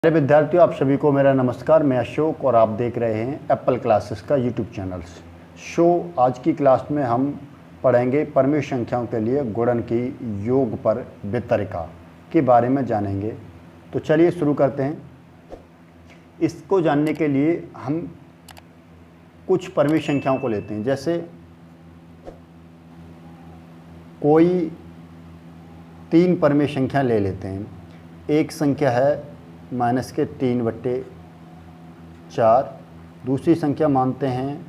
मेरे विद्यार्थियों, आप सभी को मेरा नमस्कार। मैं अशोक और आप देख रहे हैं एप्पल क्लासेस का यूट्यूब चैनल शो। आज की क्लास में हम पढ़ेंगे परमेय संख्याओं के लिए गुणन की योग पर वितरिका के बारे में जानेंगे। तो चलिए शुरू करते हैं। इसको जानने के लिए हम कुछ परमेय संख्याओं को लेते हैं। जैसे कोई 3 परमेय संख्या ले लेते हैं। एक संख्या है -3/4, दूसरी संख्या मानते हैं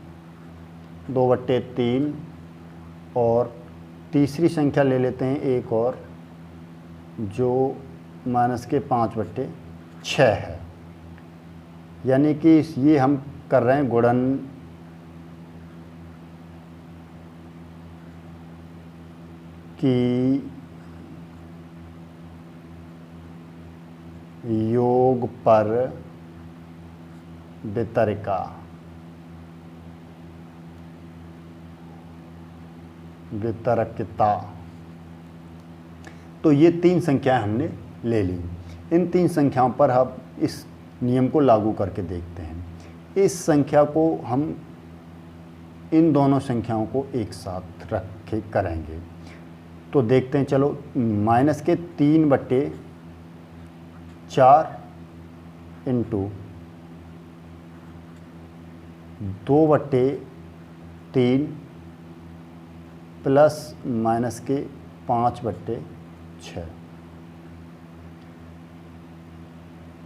2/3 और तीसरी संख्या ले लेते हैं एक और जो -5/6 है। यानी कि ये हम कर रहे हैं गुणन की योग पर वितरिका। तो ये 3 संख्याएं हमने ले ली। इन 3 संख्याओं पर हम इस नियम को लागू करके देखते हैं। इस संख्या को हम इन दोनों संख्याओं को एक साथ रख के करेंगे। तो देखते हैं। चलो, -3/4 इंटू 2/3 प्लस -5/6।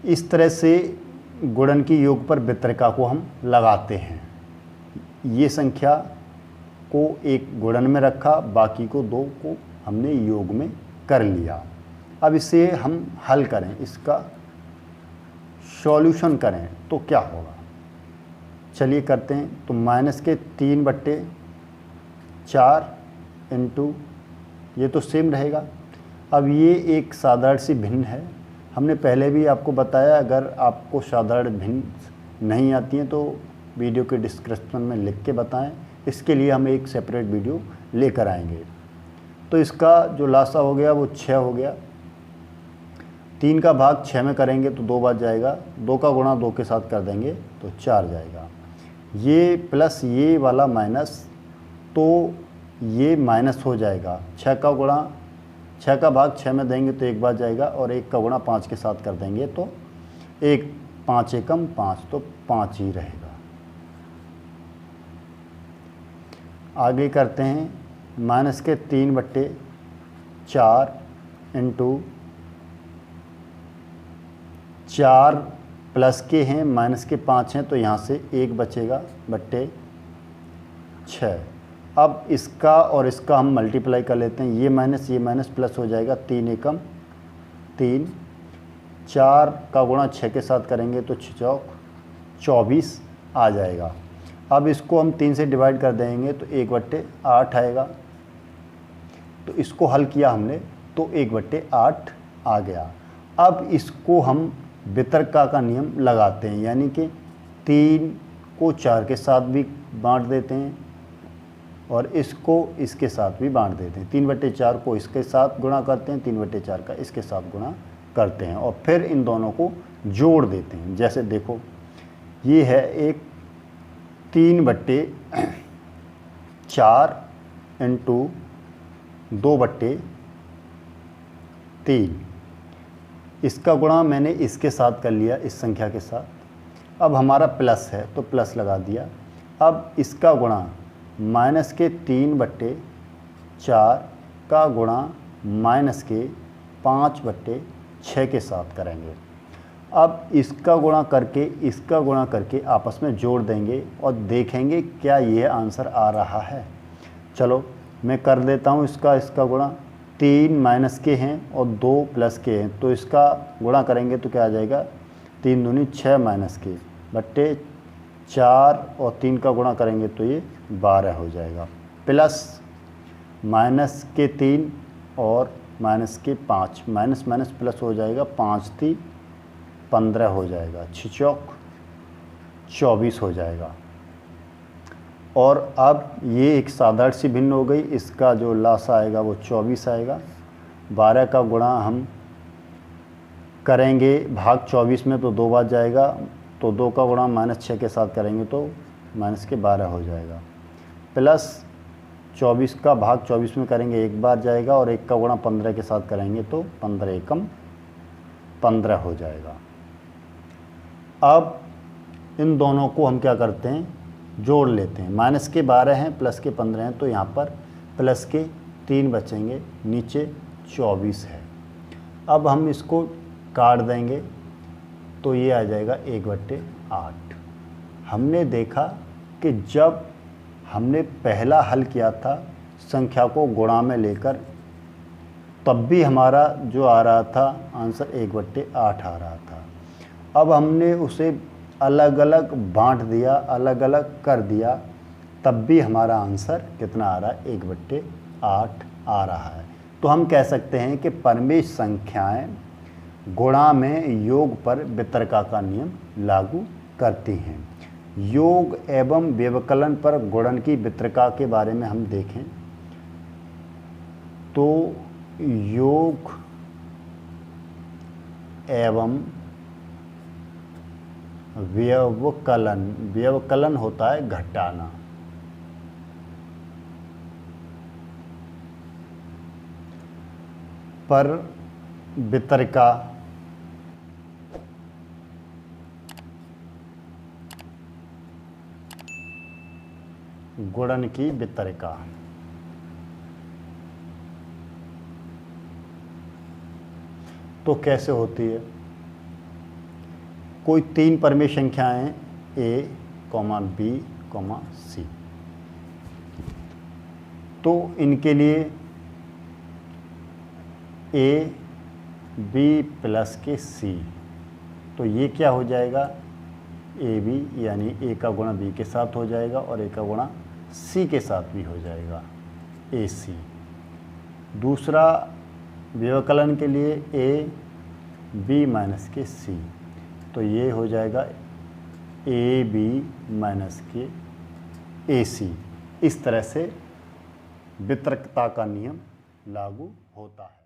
इस तरह से गुणन की योग पर वितरिका को हम लगाते हैं। ये संख्या को एक गुणन में रखा, बाकी को 2 को हमने योग में कर लिया। अब इसे हम हल करें, इसका सॉल्यूशन करें तो क्या होगा। चलिए करते हैं। तो -3/4 इंटू, ये तो सेम रहेगा। अब ये एक साधारण सी भिन्न है। हमने पहले भी आपको बताया, अगर आपको साधारण भिन्न नहीं आती हैं तो वीडियो के डिस्क्रिप्शन में लिख के बताएं। इसके लिए हम एक सेपरेट वीडियो लेकर आएंगे। तो इसका जो लासा हो गया वो 6 हो गया। 3 का भाग 6 में करेंगे तो 2 बार जाएगा। 2 का गुणा 2 के साथ कर देंगे तो 4 जाएगा। ये प्लस ये वाला माइनस, तो ये माइनस हो जाएगा। 6 का भाग 6 में देंगे तो 1 बार जाएगा और 1 का गुणा 5 के साथ कर देंगे तो 1 5 एकम 5, तो 5 ही रहेगा। आगे करते हैं। -3/4 इंटू 4 प्लस के हैं, माइनस के 5 हैं, तो यहाँ से 1 बचेगा /6। अब इसका और इसका हम मल्टीप्लाई कर लेते हैं। ये माइनस प्लस हो जाएगा। 3 एकम 3, 4 का गुणा 6 के साथ करेंगे तो 6 चौक 24 आ जाएगा। अब इसको हम 3 से डिवाइड कर देंगे तो 1/8 आएगा। तो इसको हल किया हमने तो 1/8 आ गया। अब इसको हम वितरिका का नियम लगाते हैं, यानी कि 3 को 4 के साथ भी बांट देते हैं और इसको इसके साथ भी बांट देते हैं। 3/4 को इसके साथ गुणा करते हैं, 3/4 का इसके साथ गुणा करते हैं और फिर इन दोनों को जोड़ देते हैं। जैसे देखो, ये है एक 3/4 इंटू 2/3। इसका गुणा मैंने इसके साथ कर लिया, इस संख्या के साथ। अब हमारा प्लस है तो प्लस लगा दिया। अब इसका गुणा -3/4 का गुणा -5/6 के साथ करेंगे। अब इसका गुणा करके आपस में जोड़ देंगे और देखेंगे क्या ये आंसर आ रहा है। चलो मैं कर देता हूँ इसका गुणा। 3 माइनस के हैं और 2 प्लस के हैं, तो इसका गुणा करेंगे तो क्या आ जाएगा। 3 दूनी 6 माइनस के /4 और 3 का गुणा करेंगे तो ये 12 हो जाएगा। प्लस -3 और -5, माइनस प्लस हो जाएगा। 5 × 15 हो जाएगा। 6 चौक 24 हो जाएगा। और अब ये एक साधारण सी भिन्न हो गई। इसका जो लासा आएगा वो 24 आएगा। 12 का गुणा हम करेंगे भाग 24 में तो 2 बार जाएगा, तो 2 का गुणा -6 के साथ करेंगे तो -12 हो जाएगा, प्लस 24 का भाग 24 में करेंगे 1 बार जाएगा और 1 का गुणा 15 के साथ करेंगे तो 15 एकम 15 हो जाएगा। अब इन दोनों को हम क्या करते हैं, जोड़ लेते हैं। माइनस के 12 हैं, प्लस के 15 हैं, तो यहाँ पर प्लस के 3 बचेंगे, नीचे 24 है। अब हम इसको काट देंगे तो ये आ जाएगा 1/8। हमने देखा कि जब हमने पहला हल किया था संख्या को गुणा में लेकर, तब भी हमारा जो आ रहा था आंसर 1/8 आ रहा था। अब हमने उसे अलग अलग बांट दिया, अलग अलग कर दिया, तब भी हमारा आंसर कितना आ रहा है, 1/8 आ रहा है। तो हम कह सकते हैं कि परिमेय संख्याएं गुणा में योग पर वितरका का नियम लागू करती हैं। योग एवं व्यवकलन पर गुणन की वितरका के बारे में हम देखें तो योग एवं व्यवकलन, व्यवकलन होता है घटाना, पर वितरका गुणन की वितरका। तो कैसे होती है, कोई 3 परिमेय संख्याएं a, b, c, तो इनके लिए a, b प्लस के c, तो ये क्या हो जाएगा, ab यानी a का गुणा b के साथ हो जाएगा और a का गुणा c के साथ भी हो जाएगा, ac। दूसरा व्यवकलन के लिए a, b माइनस के c, तो ये हो जाएगा ab माइनस के ac। इस तरह से वितरकता का नियम लागू होता है।